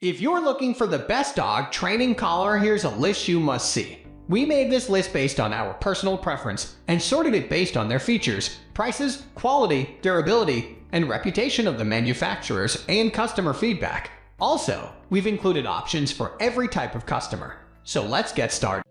If you're looking for the best dog training collar, here's a list you must see. We made this list based on our personal preference and sorted it based on their features, prices, quality, durability, and reputation of the manufacturers and customer feedback. Also, we've included options for every type of customer. So let's get started.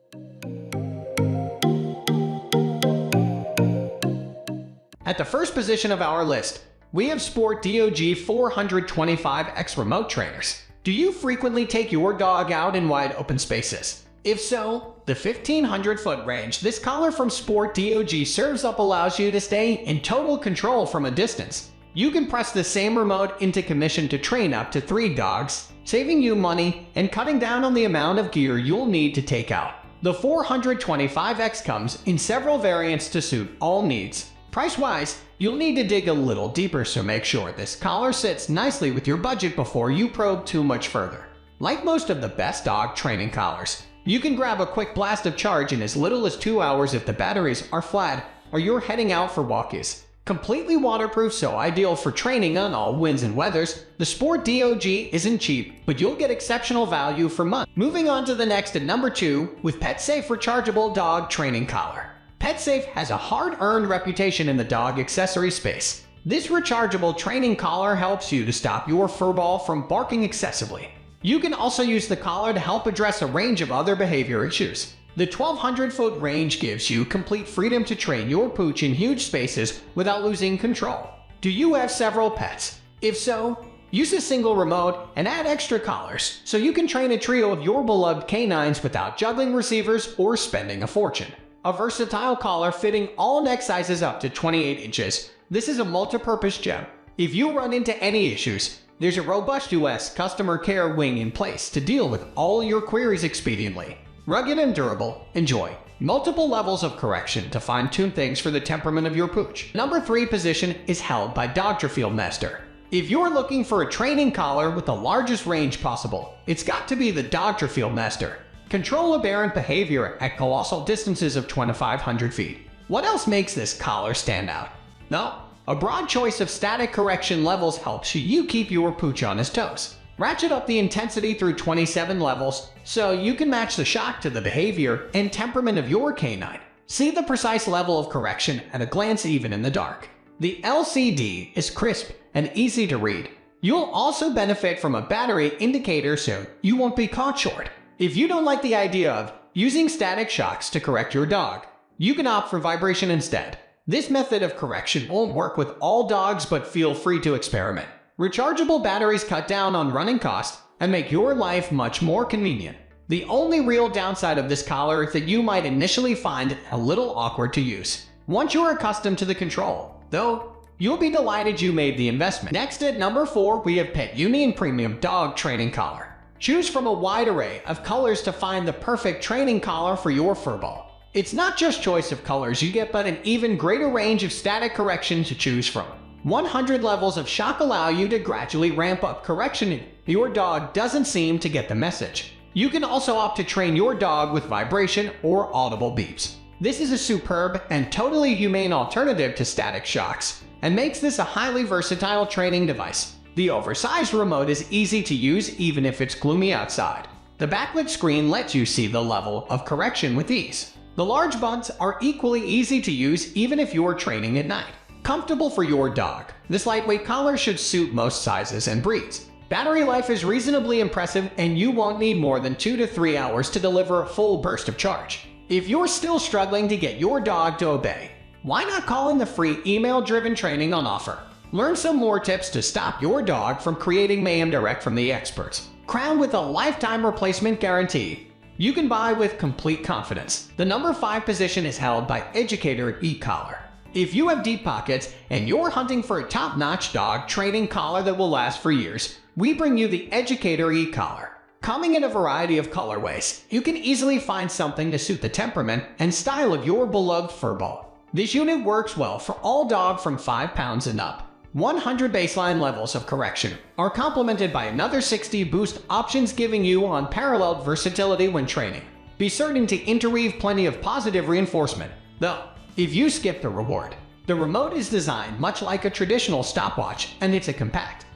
At the first position of our list, we have SportDOG 425X remote trainers. Do you frequently take your dog out in wide open spaces? If so, the 1500-foot range this collar from SportDOG serves up allows you to stay in total control from a distance. You can press the same remote into commission to train up to 3 dogs, saving you money and cutting down on the amount of gear you'll need to take out. The 425X comes in several variants to suit all needs. Price-wise, you'll need to dig a little deeper, so make sure this collar sits nicely with your budget before you probe too much further. Like most of the best dog training collars, you can grab a quick blast of charge in as little as 2 hours if the batteries are flat or you're heading out for walkies. Completely waterproof, so ideal for training on all winds and weathers, the SportDOG isn't cheap, but you'll get exceptional value for money. Moving on to the next at number 2 with PetSafe Rechargeable Dog Training Collar. PetSafe has a hard-earned reputation in the dog accessory space. This rechargeable training collar helps you to stop your furball from barking excessively. You can also use the collar to help address a range of other behavior issues. The 1200-foot range gives you complete freedom to train your pooch in huge spaces without losing control. Do you have several pets? If so, use a single remote and add extra collars so you can train a trio of your beloved canines without juggling receivers or spending a fortune. A versatile collar fitting all neck sizes up to 28 inches. This is a multi-purpose gem. If you run into any issues, there's a robust US customer care wing in place to deal with all your queries expediently. Rugged and durable, enjoy multiple levels of correction to fine-tune things for the temperament of your pooch. Number 3 position is held by Dogtra Fieldmaster. If you're looking for a training collar with the largest range possible, it's got to be the Dogtra Fieldmaster. Control aberrant behavior at colossal distances of 2,500 feet. What else makes this collar stand out? No, a broad choice of static correction levels helps you keep your pooch on his toes. Ratchet up the intensity through 27 levels so you can match the shock to the behavior and temperament of your canine. See the precise level of correction at a glance even in the dark. The LCD is crisp and easy to read. You'll also benefit from a battery indicator so you won't be caught short. If you don't like the idea of using static shocks to correct your dog, you can opt for vibration instead. This method of correction won't work with all dogs, but feel free to experiment. Rechargeable batteries cut down on running costs and make your life much more convenient. The only real downside of this collar is that you might initially find it a little awkward to use. Once you're accustomed to the control, though, you'll be delighted you made the investment. Next at number 4, we have Pet Union Premium Dog Training Collar. Choose from a wide array of colors to find the perfect training collar for your furball. It's not just choice of colors you get, but an even greater range of static correction to choose from. 100 levels of shock allow you to gradually ramp up correction if your dog doesn't seem to get the message. You can also opt to train your dog with vibration or audible beeps. This is a superb and totally humane alternative to static shocks, and makes this a highly versatile training device. The oversized remote is easy to use even if it's gloomy outside. The backlit screen lets you see the level of correction with ease. The large buttons are equally easy to use even if you're training at night. Comfortable for your dog, this lightweight collar should suit most sizes and breeds. Battery life is reasonably impressive, and you won't need more than 2 to 3 hours to deliver a full burst of charge. If you're still struggling to get your dog to obey, why not call in the free email-driven training on offer? Learn some more tips to stop your dog from creating mayhem direct from the experts. Crowned with a lifetime replacement guarantee, you can buy with complete confidence. The number 5 position is held by Educator E-Collar. If you have deep pockets and you're hunting for a top-notch dog training collar that will last for years, we bring you the Educator E-Collar. Coming in a variety of colorways, you can easily find something to suit the temperament and style of your beloved furball. This unit works well for all dogs from 5 pounds and up. 100 baseline levels of correction are complemented by another 60 boost options, giving you unparalleled versatility when training. Be certain to interweave plenty of positive reinforcement, though. If you skip the reward, the remote is designed much like a traditional stopwatch, and it's a compact,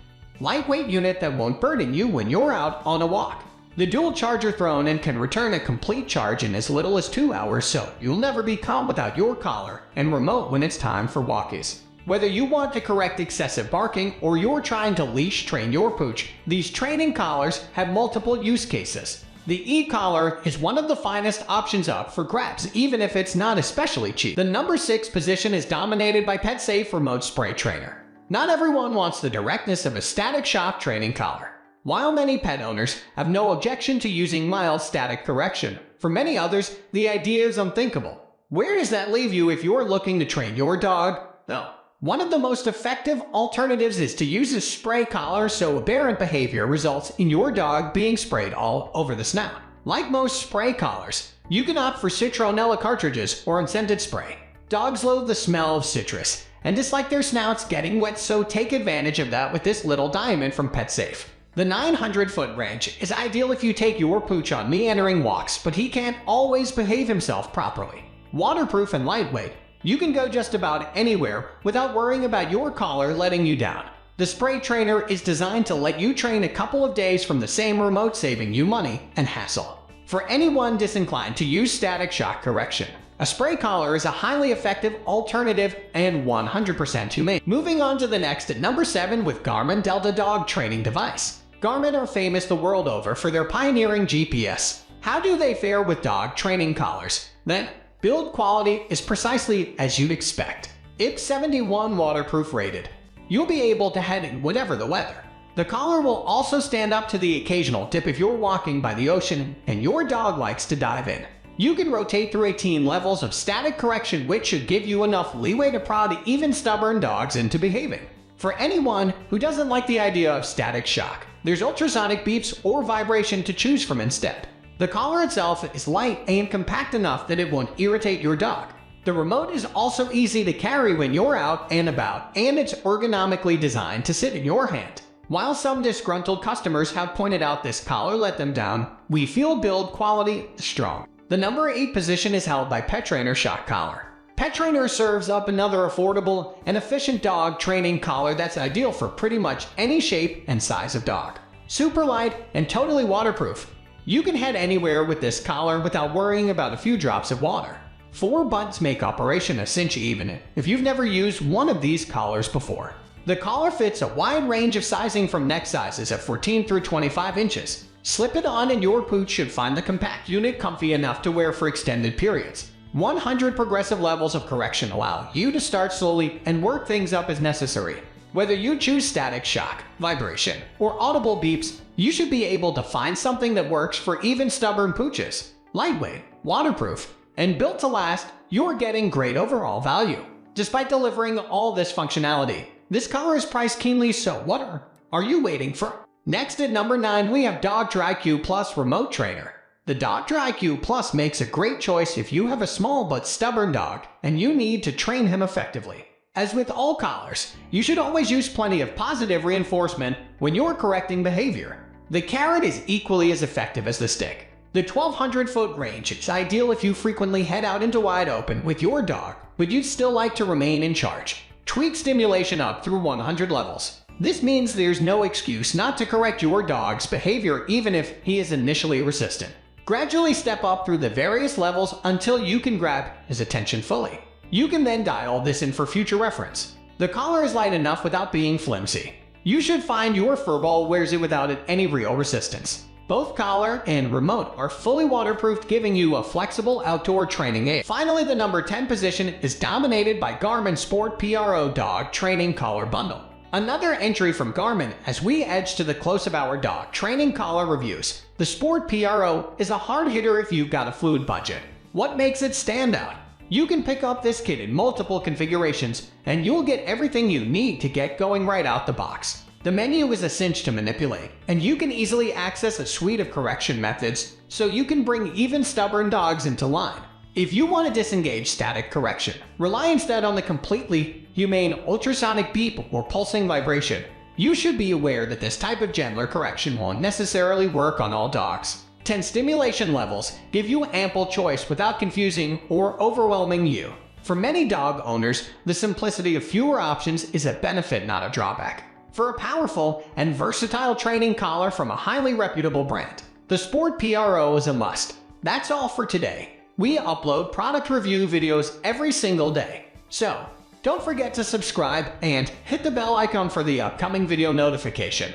lightweight unit that won't burden you when you're out on a walk. The dual charger thrown in can return a complete charge in as little as 2 hours, so you'll never be caught without your collar and remote when it's time for walkies. Whether you want to correct excessive barking or you're trying to leash train your pooch, these training collars have multiple use cases. The E-Collar is one of the finest options up for grabs, even if it's not especially cheap. The number 6 position is dominated by PetSafe Remote Spray Trainer. Not everyone wants the directness of a static shock training collar. While many pet owners have no objection to using mild static correction, for many others, the idea is unthinkable. Where does that leave you if you're looking to train your dog? No. One of the most effective alternatives is to use a spray collar so aberrant behavior results in your dog being sprayed all over the snout. Like most spray collars, you can opt for citronella cartridges or unscented spray. Dogs loathe the smell of citrus and dislike their snouts getting wet, so take advantage of that with this little diamond from PetSafe. The 900-foot range is ideal if you take your pooch on meandering walks, but he can't always behave himself properly. Waterproof and lightweight, you can go just about anywhere without worrying about your collar letting you down. The Spray Trainer is designed to let you train a couple of days from the same remote, saving you money and hassle. For anyone disinclined to use static shock correction, a spray collar is a highly effective alternative and 100% humane. Moving on to the next at number 7 with Garmin Delta dog training device. Garmin are famous the world over for their pioneering GPS. How do they fare with dog training collars? Then, build quality is precisely as you'd expect. It's 71 waterproof rated. You'll be able to head in whatever the weather. The collar will also stand up to the occasional dip if you're walking by the ocean and your dog likes to dive in. You can rotate through 18 levels of static correction, which should give you enough leeway to prod even stubborn dogs into behaving. For anyone who doesn't like the idea of static shock, there's ultrasonic beeps or vibration to choose from instead. The collar itself is light and compact enough that it won't irritate your dog. The remote is also easy to carry when you're out and about, and it's ergonomically designed to sit in your hand. While some disgruntled customers have pointed out this collar let them down, we feel build quality is strong. The number 8 position is held by Petrainer Shock Collar. Petrainer serves up another affordable and efficient dog training collar that's ideal for pretty much any shape and size of dog. Super light and totally waterproof. You can head anywhere with this collar without worrying about a few drops of water. 4 buttons make operation a cinch even if you've never used one of these collars before. The collar fits a wide range of sizing from neck sizes of 14 through 25 inches. Slip it on and your pooch should find the compact unit comfy enough to wear for extended periods. 100 progressive levels of correction allow you to start slowly and work things up as necessary. Whether you choose static shock, vibration, or audible beeps, you should be able to find something that works for even stubborn pooches. Lightweight, waterproof, and built to last, you're getting great overall value. Despite delivering all this functionality, this collar is priced keenly, so what are you waiting for? Next at number 9 we have Dogtra IQ Plus Remote Trainer. The Dogtra IQ Plus makes a great choice if you have a small but stubborn dog and you need to train him effectively. As with all collars, you should always use plenty of positive reinforcement when you're correcting behavior. The carrot is equally as effective as the stick. The 1200-foot range is ideal if you frequently head out into wide open with your dog, but you'd still like to remain in charge. Tweak stimulation up through 100 levels. This means there's no excuse not to correct your dog's behavior even if he is initially resistant. Gradually step up through the various levels until you can grab his attention fully. You can then dial this in for future reference. The collar is light enough without being flimsy. You should find your furball wears it without any real resistance. Both collar and remote are fully waterproofed, giving you a flexible outdoor training aid. Finally, the number 10 position is dominated by Garmin Sport Pro Dog Training Collar Bundle. Another entry from Garmin as we edge to the close of our dog training collar reviews. The Sport Pro is a hard hitter if you've got a fluid budget. What makes it stand out? You can pick up this kit in multiple configurations and you'll get everything you need to get going right out the box. The menu is a cinch to manipulate, and you can easily access a suite of correction methods so you can bring even stubborn dogs into line. If you want to disengage static correction, rely instead on the completely humane ultrasonic beep or pulsing vibration. You should be aware that this type of gentler correction won't necessarily work on all dogs. 10 stimulation levels give you ample choice without confusing or overwhelming you. For many dog owners, the simplicity of fewer options is a benefit, not a drawback. For a powerful and versatile training collar from a highly reputable brand, the Sport Pro is a must. That's all for today. We upload product review videos every single day. So, don't forget to subscribe and hit the bell icon for the upcoming video notification.